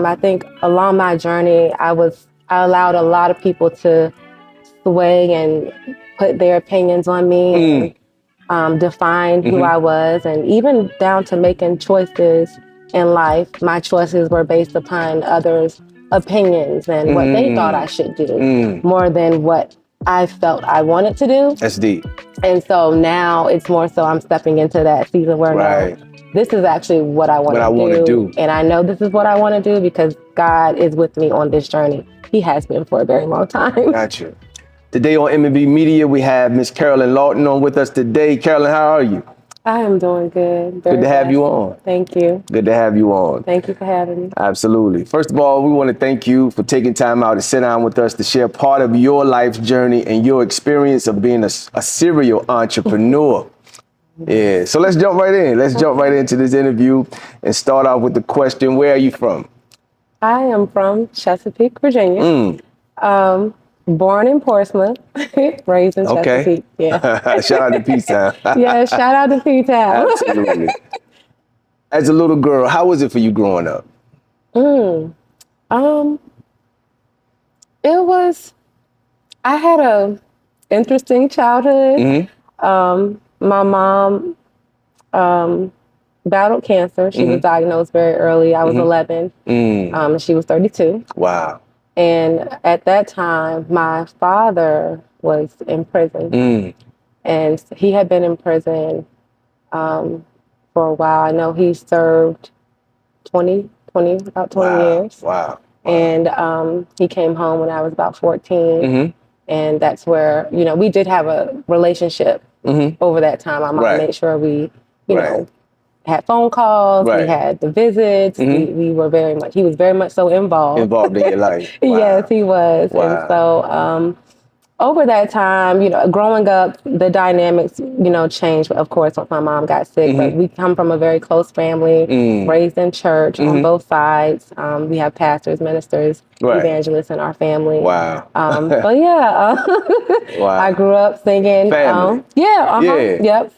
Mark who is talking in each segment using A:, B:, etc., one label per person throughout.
A: I think along my journey, I allowed a lot of people to sway and put their opinions on me and define who I was, and even down to making choices in life. My choices were based upon others' opinions and what they thought I should do, more than what I felt I wanted to do.
B: That's deep.
A: And so now it's more so I'm stepping into that season where no, this is actually what I want to do. And I know this is what I want to do because God is with me on this journey. He has been for a very long time.
B: Got you. Today on M&B Media, we have Miss Carolyn Lawton on with us today. Carolyn, how are you?
A: I am doing good.
B: Good to have you on.
A: Thank you.
B: Good to have you on.
A: Thank you for having me.
B: Absolutely. First of all, we want to thank you for taking time out to sit down with us to share part of your life's journey and your experience of being a serial entrepreneur. Yeah, so let's jump right in. Let's jump right into this interview and start off with the question, where are you from?
A: I am from Chesapeake, Virginia. Born in Portsmouth, raised in Chesapeake. Yeah.
B: Shout out to P-Town.
A: Yeah, shout out to P-Town.
B: Absolutely. As a little girl, how was it for you growing up?
A: I had a interesting childhood. My mom battled cancer. She was diagnosed very early. I was 11. She was 32.
B: Wow.
A: And at that time, my father was in prison. And he had been in prison for a while. I know he served about 20 years.
B: Wow.
A: And he came home when I was about 14. And that's where, we did have a relationship over that time. My mom made sure we, you know, had phone calls, we had the visits, we were he was very much so involved.
B: Involved in your life. Wow.
A: Yes, he was.
B: Wow.
A: And so over that time, growing up, the dynamics, changed, of course, once my mom got sick. But we come from a very close family, raised in church on both sides. We have pastors, ministers, evangelists in our family.
B: Wow.
A: So yeah,
B: wow.
A: I grew up singing.
B: Family.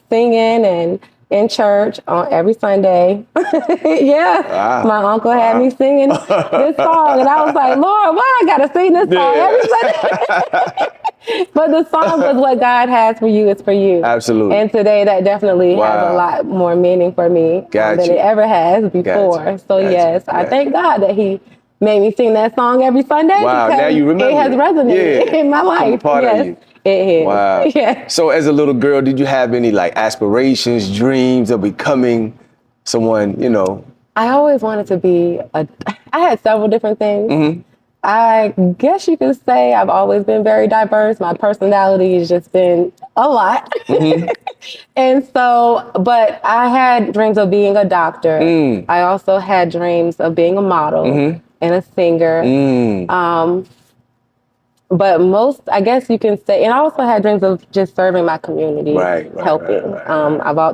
A: Singing and in church on every Sunday.
B: Wow.
A: My uncle had me singing this song, and I was like, Lord, why I gotta sing this song every Sunday? But the song was what God has for you is for you.
B: Absolutely.
A: And today that definitely has a lot more meaning for me than it ever has before. So yes, I thank God that He made me sing that song every Sunday.
B: Wow,
A: because
B: now you remember.
A: It has resonated in my life.
B: Part of you.
A: It is.
B: Wow.
A: Yeah.
B: So as a little girl, did you have any aspirations, dreams of becoming someone,
A: I always wanted to be I had several different things. I guess you could say I've always been very diverse. My personality has just been a lot. And so, but I had dreams of being a doctor. I also had dreams of being a model and a singer. But most, I guess you can say, and I also had dreams of just serving my community, helping.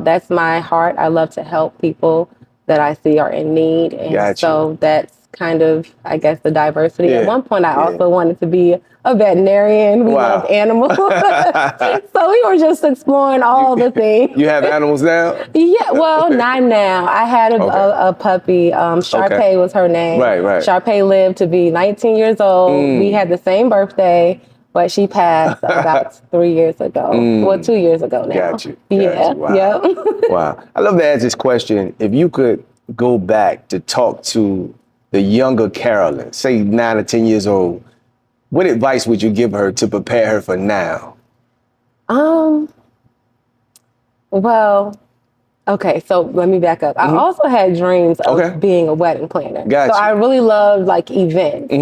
A: That's my heart. I love to help people that I see are in need. And so that's kind of, I guess, the diversity. At one point, I also wanted to be a veterinarian. We love animals. So we were just exploring all the things.
B: You have animals now?
A: Yeah, well, not now. I had a puppy. Sharpay was her name.
B: Right.
A: Sharpay lived to be 19 years old. We had the same birthday, but she passed about 3 years ago. Well, 2 years ago now.
B: Got you.
A: Wow.
B: Yeah. Wow. I love to ask this question. If you could go back to talk to the younger Carolyn, say 9 or 10 years old, what advice would you give her to prepare her for now?
A: Well, okay, so let me back up. I also had dreams of being a wedding planner.
B: Gotcha.
A: So I really loved events.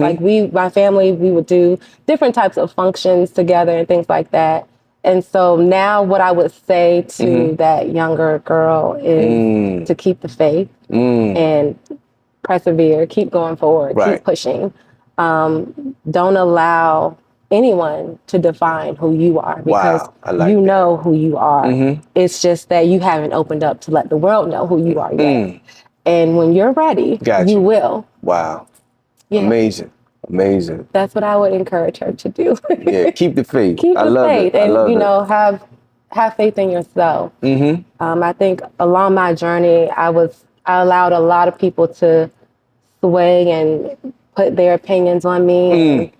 A: My family, we would do different types of functions together and things like that. And so now what I would say to that younger girl is to keep the faith and persevere, keep going forward, keep pushing. Don't allow anyone to define who you are because you know who you are. It's just that you haven't opened up to let the world know who you are yet. And when you're ready, you will.
B: Wow.
A: Yeah.
B: Amazing.
A: That's what I would encourage her to do.
B: Yeah, keep the faith.
A: Keep the faith.
B: And
A: have faith in yourself. I think along my journey, I allowed a lot of people to sway and put their opinions on me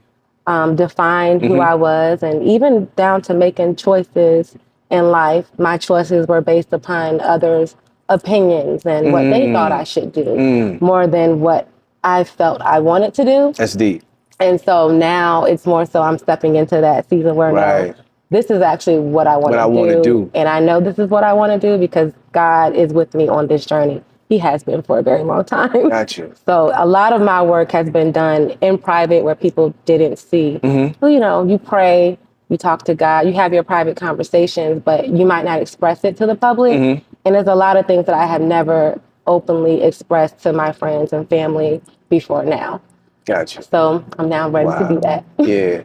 A: and defined who I was. And even down to making choices in life, my choices were based upon others' opinions and what they thought I should do more than what I felt I wanted to do.
B: That's deep.
A: And so now it's more so I'm stepping into that season where no, this is actually what I want to do. And I know this is what I want to do because God is with me on this journey. He has been for a very long time.
B: Gotcha.
A: So a lot of my work has been done in private where people didn't see. So, you know, you pray, you talk to God, you have your private conversations, but you might not express it to the public. And there's a lot of things that I have never openly expressed to my friends and family before now.
B: Gotcha.
A: So I'm now ready to do that.
B: Yeah.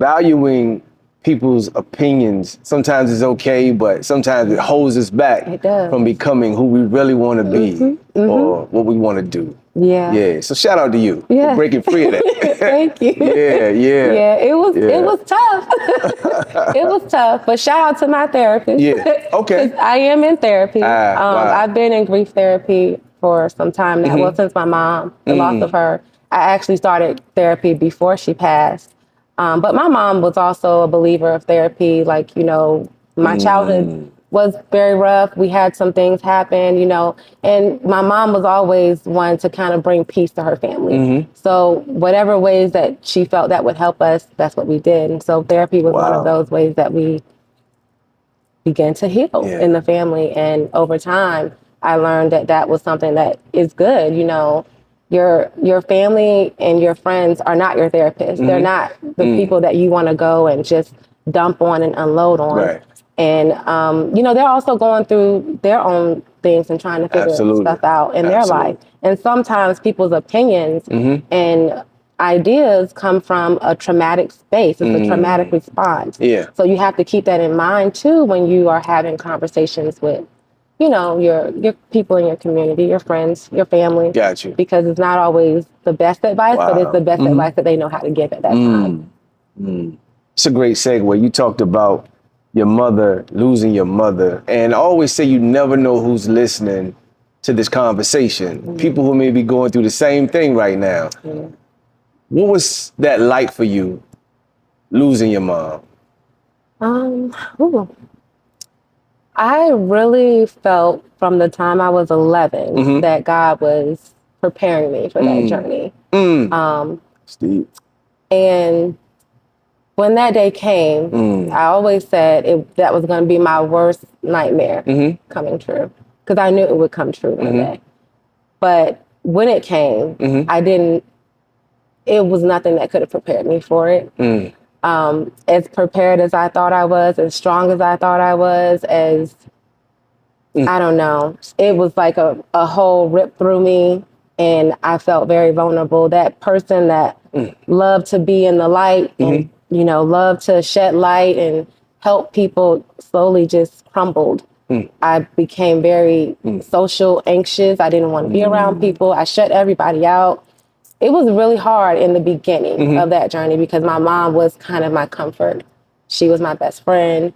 B: Valuing people's opinions sometimes is okay, but sometimes it holds us back from becoming who we really want to be or what we want to do. Yeah. So shout out to you for breaking free of that.
A: Thank you.
B: Yeah.
A: It was tough. It was tough, but shout out to my therapist.
B: Yeah. Okay.
A: I am in therapy.
B: Wow.
A: I've been in grief therapy for some time now. Well, since my mom, the loss of her, I actually started therapy before she passed. But my mom was also a believer of therapy. Like, you know, my childhood was very rough. We had some things happen, you know, and my mom was always one to kind of bring peace to her family. So whatever ways that she felt that would help us, that's what we did. And so therapy was one of those ways that we began to heal in the family. And over time, I learned that that was something that is good, you know. Your family and your friends are not your therapists. They're not the people that you want to go and just dump on and unload on. And, you know, they're also going through their own things and trying to figure stuff out in their life. And sometimes people's opinions and ideas come from a traumatic space. It's a traumatic response. So you have to keep that in mind, too, when you are having conversations with, you know, your people in your community, your friends, your family.
B: Got you.
A: Because it's not always the best advice, but it's the best advice that they know how to give at that time.
B: It's a great segue. You talked about your mother, losing your mother, and I always say you never know who's listening to this conversation. People who may be going through the same thing right now. What was that like for you, losing your mom?
A: I really felt from the time I was 11 that God was preparing me for that journey.
B: Steve.
A: And when that day came, I always said that was going to be my worst nightmare coming true, because I knew it would come true one day. But when it came, it was nothing that could have prepared me for it. As prepared as I thought I was, as strong as I thought I was, I don't know. It was like a hole ripped through me, and I felt very vulnerable. That person that loved to be in the light and, you know, loved to shed light and help people slowly just crumbled. I became very social anxious. I didn't want to be around people. I shut everybody out. It was really hard in the beginning of that journey because my mom was kind of my comfort. She was my best friend.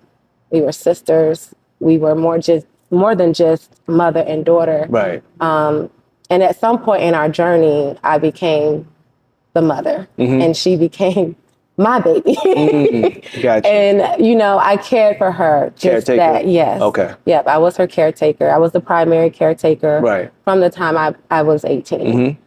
A: We were sisters. We were more than just mother and daughter.
B: Right.
A: And at some point in our journey, I became the mother and she became my baby.
B: Gotcha.
A: And, you know, I cared for her. Just
B: caretaker?
A: That, yes.
B: Okay.
A: Yep, I was her caretaker. I was the primary caretaker from the time I was 18.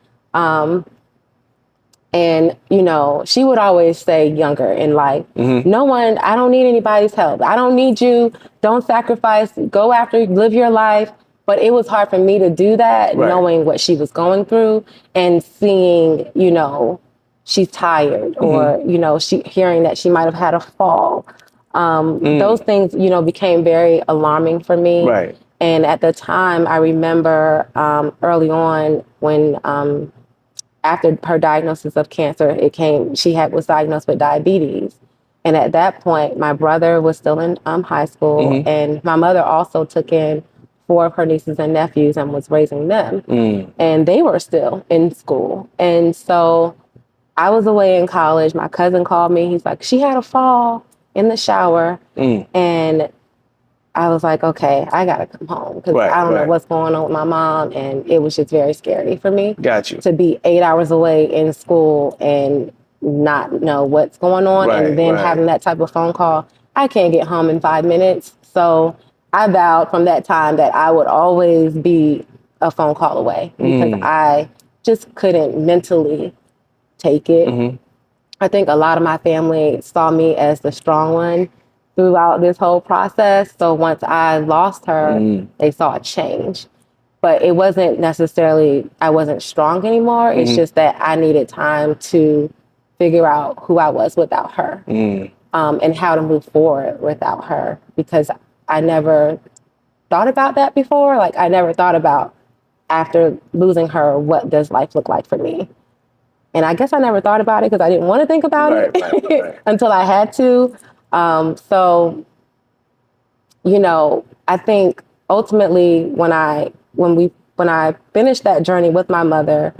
A: And, you know, she would always say younger in life, I don't need anybody's help. I don't need you. Don't sacrifice. Go after, live your life. But it was hard for me to do that, knowing what she was going through and seeing, you know, she's tired or, you know, hearing that she might have had a fall. Those things, you know, became very alarming for me.
B: Right.
A: And at the time, I remember early on when after her diagnosis of cancer, was diagnosed with diabetes. And at that point, my brother was still in high school, and my mother also took in 4 of her nieces and nephews and was raising them. And they were still in school. And so I was away in college. My cousin called me. He's like, she had a fall in the shower. And I was like, okay, I gotta come home because
B: Right,
A: I don't know
B: right.
A: what's going on with my mom, and it was just very scary for me
B: Got you.
A: to be 8 hours away in school and not know what's going on,
B: Right,
A: and then
B: right.
A: having that type of phone call. I can't get home in 5 minutes, so I vowed from that time that I would always be a phone call away because I just couldn't mentally take it. I think a lot of my family saw me as the strong one throughout this whole process. So once I lost her, they saw a change. But it wasn't necessarily, I wasn't strong anymore. It's just that I needed time to figure out who I was without her, and how to move forward without her, because I never thought about that before. Like, I never thought about, after losing her, what does life look like for me? And I guess I never thought about it because I didn't want to think about it until I had to. So, I think ultimately when I finished that journey with my mother,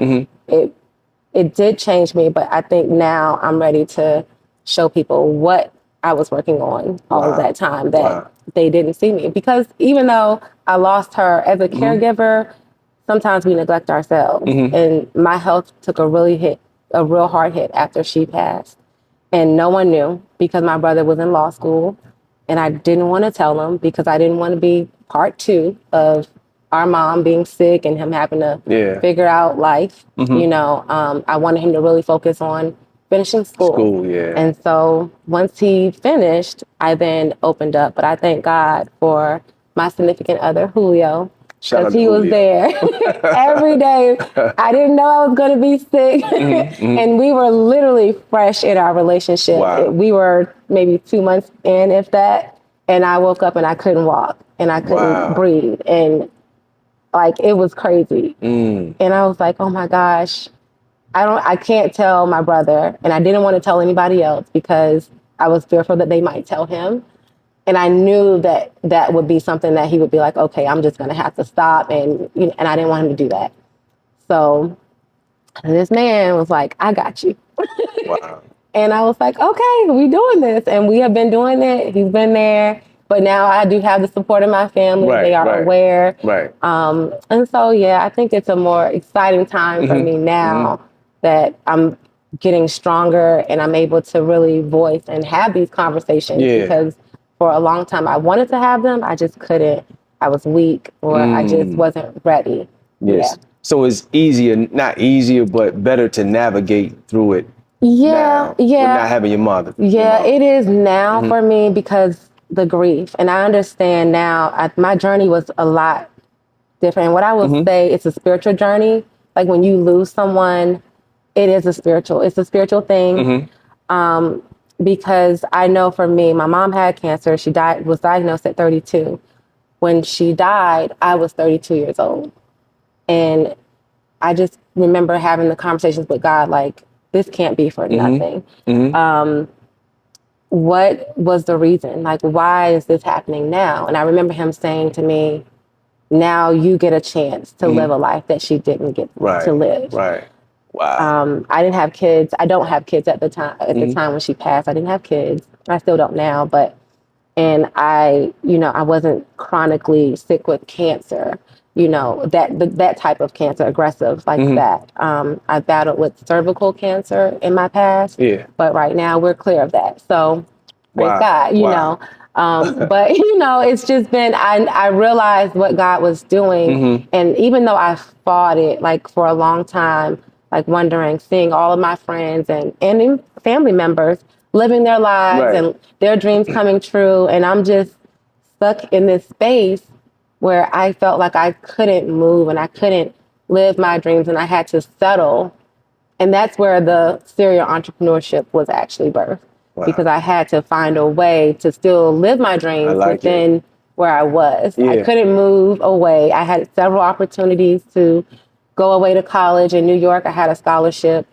A: it did change me. But I think now I'm ready to show people what I was working on all of that time, that they didn't see me. Because even though I lost her as a caregiver, sometimes we neglect ourselves. And my health took a real hard hit after she passed. And no one knew because my brother was in law school, and I didn't want to tell him because I didn't want to be part two of our mom being sick and him having to figure out life. I wanted him to really focus on finishing school. And so once he finished, I then opened up. But I thank God for my significant other, Julio, because he was there every day. I didn't know I was going to be sick. And we were literally fresh in our relationship. We were maybe 2 months in, if that. And I woke up and I couldn't walk and I couldn't breathe. And like, it was crazy. And I was like, oh my gosh, I can't tell my brother. And I didn't want to tell anybody else because I was fearful that they might tell him. And I knew that that would be something that he would be like, okay, I'm just going to have to stop. And I didn't want him to do that. So this man was like, I got you. And I was like, okay, we doing this. And we have been doing it. He's been there. But now I do have the support of my family. They are aware. And so, I think it's a more exciting time for me now that I'm getting stronger and I'm able to really voice and have these conversations because for a long time I wanted to have them. I just couldn't. I was weak, or I just wasn't ready.
B: So it's not easier, but better to navigate through it. With not having your mother.
A: It is now for me because the grief, and I understand now. My journey was a lot different. And what I would say, it's a spiritual journey. Like when you lose someone, it's a spiritual thing. Because I know for me, my mom had cancer. She was diagnosed at 32. When she died, I was 32 years old. And I just remember having the conversations with God, like, this can't be for nothing. What was the reason? Like, why is this happening now? And I remember him saying to me, now you get a chance to live a life that she didn't get to live. I didn't have kids. I don't have kids at the time. At the time when she passed, I didn't have kids. I still don't now. And I wasn't chronically sick with cancer. That type of cancer, aggressive like that. I battled with cervical cancer in my past. But right now we're clear of that. So praise God. But it's just been. I realized what God was doing, and even though I fought it like for a long time. Like wondering, seeing all of my friends and even family members living their lives and their dreams coming true. And I'm just stuck in this space where I felt like I couldn't move and I couldn't live my dreams and I had to settle. And that's where the serial entrepreneurship was actually birthed. Because I had to find a way to still live my dreams within where I was. I couldn't move away. I had several opportunities to go away to college in New York. I had a scholarship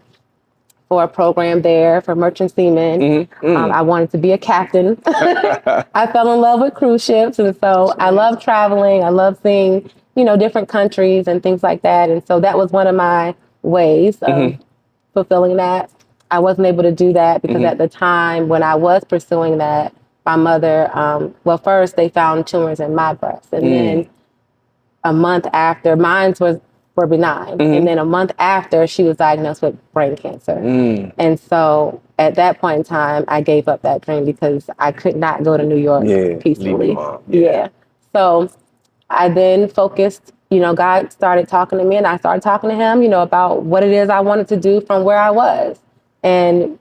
A: for a program there for merchant seamen. I wanted to be a captain. I fell in love with cruise ships. And so I love traveling. I love seeing, different countries and things like that. And so that was one of my ways of fulfilling that. I wasn't able to do that because at the time when I was pursuing that, my mother, well, first they found tumors in my breast, and then a month after, were benign, and then a month after, she was diagnosed with brain cancer. And so at that point in time, I gave up that dream because I could not go to New York peacefully.
B: Leave your mom.
A: So I then focused, God started talking to me, and I started talking to him, about what it is I wanted to do from where I was. And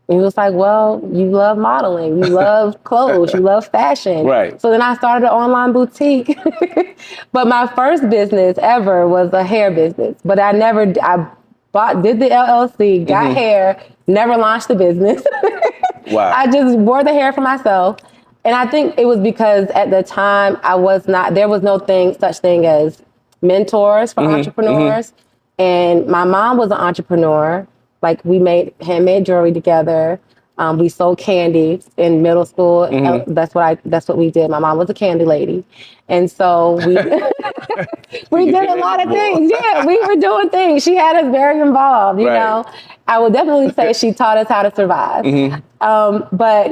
A: he was like, well, you love modeling, you love clothes, you love fashion.
B: Right.
A: So then I started an online boutique. But my first business ever was a hair business. But I did the LLC, got hair, never launched the business.
B: Wow.
A: I just wore the hair for myself. And I think it was because at the time there was no such thing as mentors for entrepreneurs. And my mom was an entrepreneur. Like, we made handmade jewelry together. We sold candy in middle school. That's what we did. My mom was a candy lady. And so we did a lot of things. Yeah, we were doing things. She had us very involved, you know. I would definitely say she taught us how to survive. But,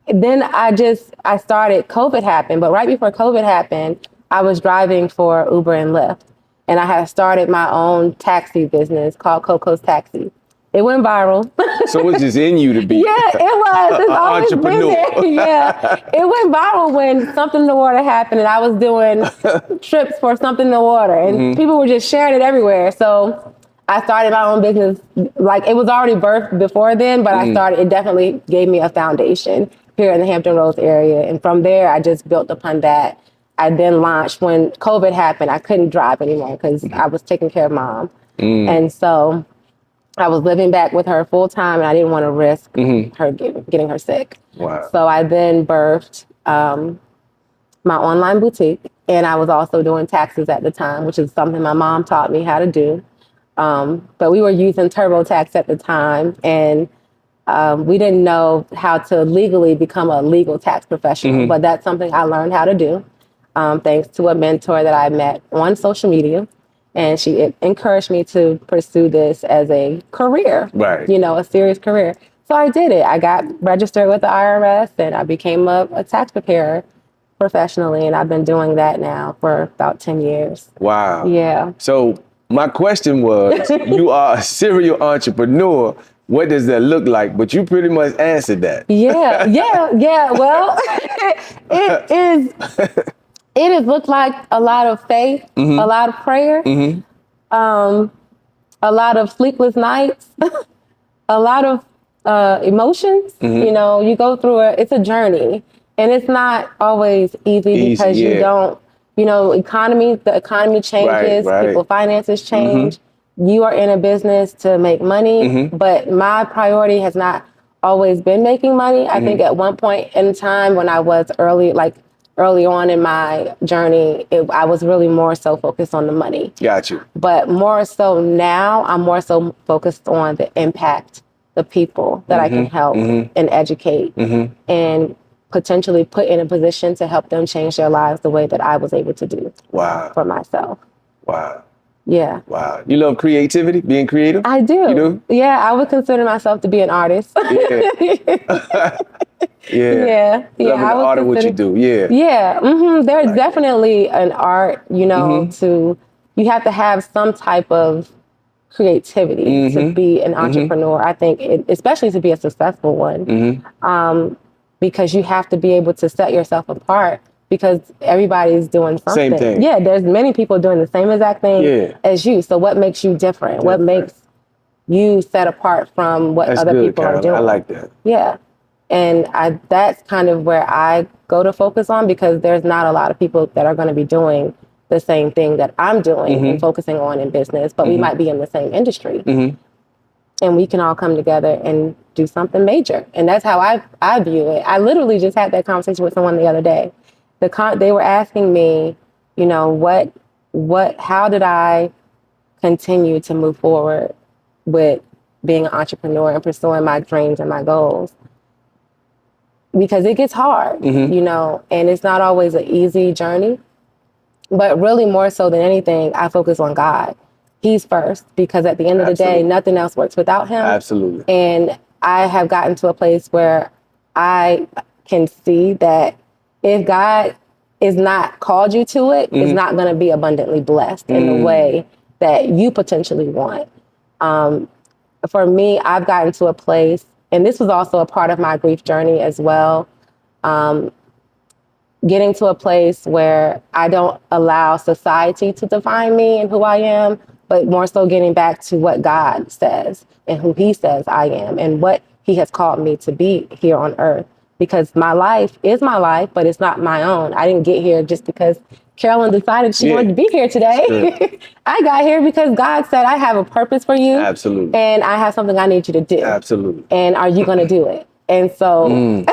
A: then I started, COVID happened. But right before COVID happened, I was driving for Uber and Lyft. And I had started my own taxi business called Coco's Taxi. It went viral.
B: So it was just in you to be
A: it was. It's always
B: entrepreneur.
A: been there. It went viral when Something in the Water happened, and I was doing trips for Something in the Water, and people were just sharing it everywhere. So I started my own business. Like, it was already birthed before then, but it definitely gave me a foundation here in the Hampton Roads area. And from there, I just built upon that. I then launched when COVID happened. I couldn't drive anymore because I was taking care of mom. And so I was living back with her full time, and I didn't want to risk her getting her sick.
B: Wow.
A: So I then birthed my online boutique, and I was also doing taxes at the time, which is something my mom taught me how to do. But we were using TurboTax at the time, and we didn't know how to legally become a legal tax professional, but that's something I learned how to do. Thanks to a mentor that I met on social media. And she encouraged me to pursue this as a career, a serious career. So I did it. I got registered with the IRS, and I became a tax preparer professionally. And I've been doing that now for about 10 years.
B: Wow.
A: Yeah.
B: So my question was, you are a serial entrepreneur. What does that look like? But you pretty much answered that.
A: Yeah. Well, it has looked like a lot of faith, a lot of prayer, a lot of sleepless nights, a lot of emotions. You go through it's a journey, and it's not always easy because you don't, the economy changes, people finances change. You are in a business to make money, but my priority has not always been making money. I think at one point in time when I was early on in my journey, I was really more so focused on the money.
B: Got you.
A: But more so now, I'm more so focused on the impact, the people that I can help and educate and potentially put in a position to help them change their lives the way that I was able to do for myself.
B: Wow.
A: Yeah.
B: Wow. You love creativity, being creative?
A: I do.
B: You do?
A: Yeah, I would consider myself to be an artist. Yeah.
B: Loving the art of what you do.
A: Yeah. There's definitely an art, you have to have some type of creativity to be an entrepreneur. I think, especially to be a successful one, because you have to be able to set yourself apart because everybody's doing something.
B: Same thing.
A: Yeah, there's many people doing the same exact thing as you. So what makes you different? What makes you set apart from what other people are doing?
B: I like that.
A: Yeah. And that's kind of where I go to focus on, because there's not a lot of people that are going to be doing the same thing that I'm doing and focusing on in business, but we might be in the same industry. And we can all come together and do something major. And that's how I view it. I literally just had that conversation with someone the other day. They were asking me, how did I continue to move forward with being an entrepreneur and pursuing my dreams and my goals? Because it gets hard, and it's not always an easy journey. But really, more so than anything, I focus on God. He's first, because at the end of the day, nothing else works without him.
B: Absolutely.
A: And I have gotten to a place where I can see that if God is not called you to it, it's not going to be abundantly blessed in the way that you potentially want. For me, I've gotten to a place, and this was also a part of my grief journey as well, getting to a place where I don't allow society to define me and who I am, but more so getting back to what God says and who he says I am and what he has called me to be here on earth. Because my life is my life, but it's not my own. I didn't get here just because Carolyn decided she wanted to be here today. Sure. I got here because God said, I have a purpose for you.
B: Absolutely.
A: And I have something I need you to do.
B: Absolutely.
A: And are you going to do it? And so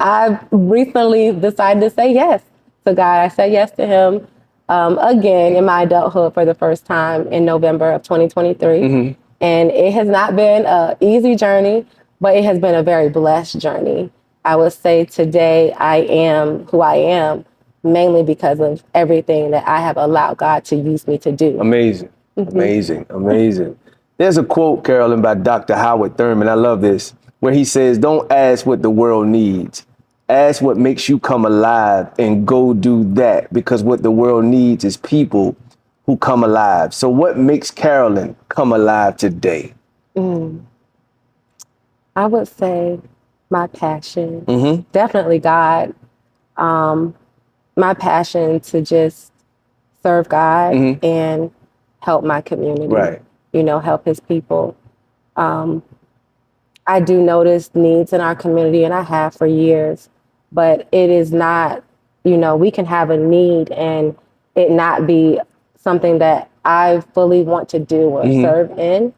A: I've recently decided to say yes to God. I said yes to him again in my adulthood for the first time in November of 2023. And it has not been an easy journey, but it has been a very blessed journey. I would say today I am who I am mainly because of everything that I have allowed God to use me to do.
B: Amazing, amazing, amazing. There's a quote, Carolyn, by Dr. Howard Thurman. I love this, where he says, don't ask what the world needs. Ask what makes you come alive and go do that, because what the world needs is people who come alive. So what makes Carolyn come alive today?
A: I would say my passion, definitely God, my passion to just serve God and help my community, you know, help his people. I do notice needs in our community, and I have for years, but it is not, you know, we can have a need and it not be something that I fully want to do or serve in.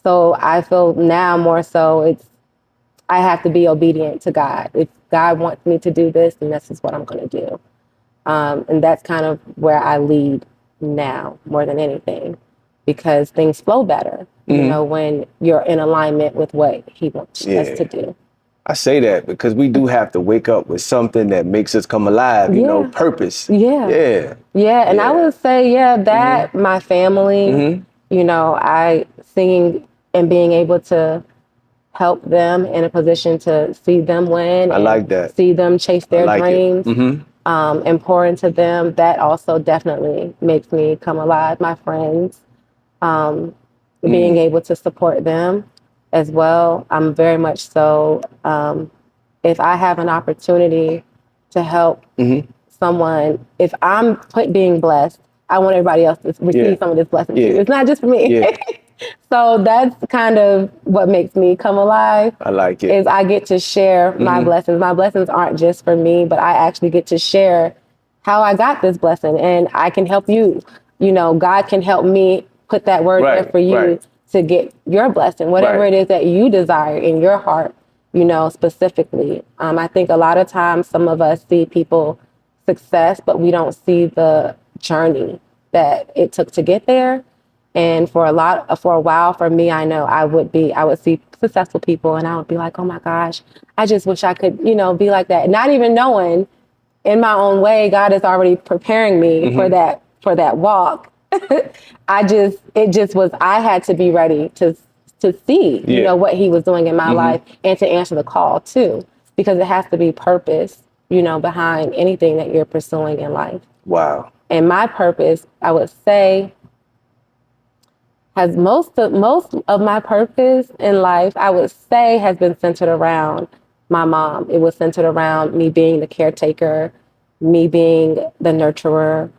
A: So I feel now more so I have to be obedient to God. If God wants me to do this, then this is what I'm going to do. And that's kind of where I lead now more than anything, because things flow better, you know, when you're in alignment with what he wants us to do.
B: I say that because we do have to wake up with something that makes us come alive, you know, purpose.
A: And I would say, that my family, you know, singing and being able to help them in a position to see them win.
B: I like that.
A: See them chase their dreams and pour into them. That also definitely makes me come alive. My friends, being able to support them as well. I'm very much so, if I have an opportunity to help someone, if I'm being blessed, I want everybody else to receive some of this blessing too. It's not just for me. So that's kind of what makes me come alive.
B: I like it.
A: Is I get to share my blessings. My blessings aren't just for me, but I actually get to share how I got this blessing, and I can help you. You know, God can help me put that word there for you to get your blessing, whatever it is that you desire in your heart, you know, specifically. I think a lot of times some of us see people's success, but we don't see the journey that it took to get there. And for a while, for me, I know I would see successful people and I would be like, oh my gosh, I just wish I could, you know, be like that. Not even knowing in my own way, God is already preparing me for that walk. I had to be ready to see, you know, what he was doing in my life and to answer the call too, because it has to be purpose, you know, behind anything that you're pursuing in life.
B: Wow.
A: And my purpose, I would say, has most of my purpose in life, I would say, has been centered around my mom. It was centered around me being the caretaker, me being the nurturer,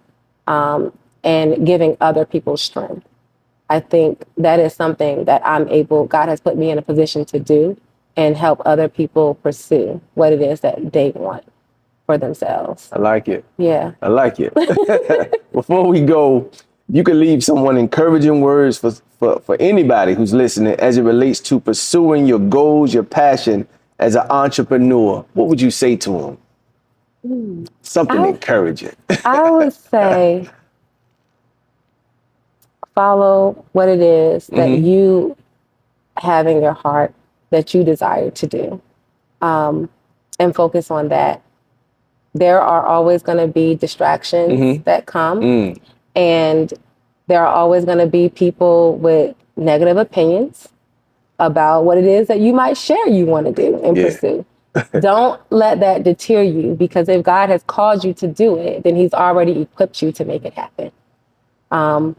A: and giving other people strength. I think that is something that God has put me in a position to do and help other people pursue what it is that they want for themselves.
B: I like it.
A: Yeah.
B: I like it. Before we go, you could leave someone encouraging words for anybody who's listening as it relates to pursuing your goals, your passion as an entrepreneur. What would you say to them? Something encouraging.
A: I would say follow what it is that you have in your heart that you desire to do, and focus on that. There are always going to be distractions that come. And there are always going to be people with negative opinions about what it is that you might share you want to do and pursue. Don't let that deter you, because if God has called you to do it, then he's already equipped you to make it happen. And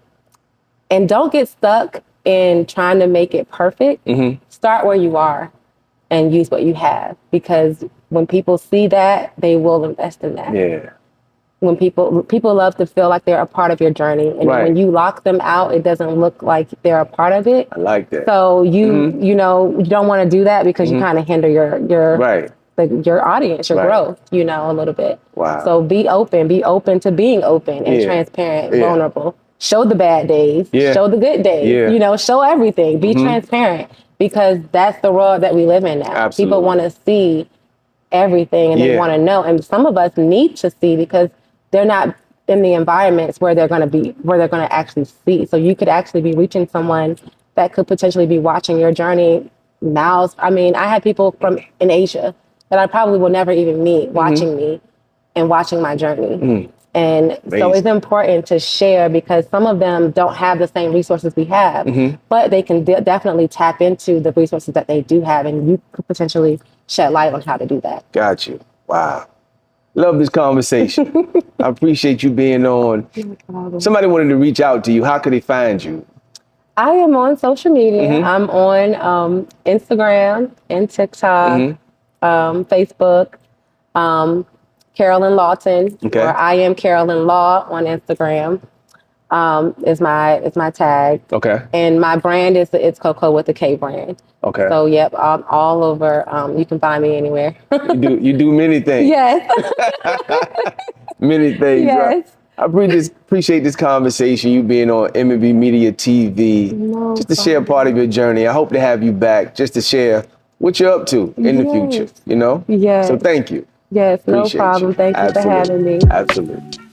A: don't get stuck in trying to make it perfect. Start where you are and use what you have, because when people see that, they will invest in that.
B: Yeah.
A: When people love to feel like they're a part of your journey, and when you lock them out, it doesn't look like they're a part of it.
B: I like that.
A: So you know, you don't want to do that, because you kind of hinder your audience, your growth, you know, a little bit.
B: Wow.
A: So be open to being open and transparent, vulnerable. Show the bad days, show the good days, you know, show everything, be transparent, because that's the world that we live in now.
B: Absolutely.
A: People want to see everything, and they want to know. And some of us need to see, because they're not in the environments where they're going to actually see. So you could actually be reaching someone that could potentially be watching your journey miles. I mean, I had people in Asia that I probably will never even meet watching me and watching my journey. And so it's important to share, because some of them don't have the same resources we have, but they can definitely tap into the resources that they do have, and you could potentially shed light on how to do that.
B: Got you. Wow. Love this conversation. I appreciate you being on. Somebody wanted to reach out to you. How could they find you?
A: I am on social media. I'm on Instagram and TikTok, Facebook, Carolyn Lawton, or I am Carolyn Law on Instagram. Is my tag. Okay. And my brand is the It's Coco with the K brand. Okay. So yep, I'm all over. You can find me anywhere.
B: you do many things.
A: Yes.
B: Many things.
A: Yes.
B: Right? I appreciate this conversation, you being on M&B Media TV, just to share part of your journey. I hope to have you back just to share what you're up to in the future, you know?
A: Yes.
B: So thank you.
A: Yes, no problem. Thank you for having me.
B: Absolutely.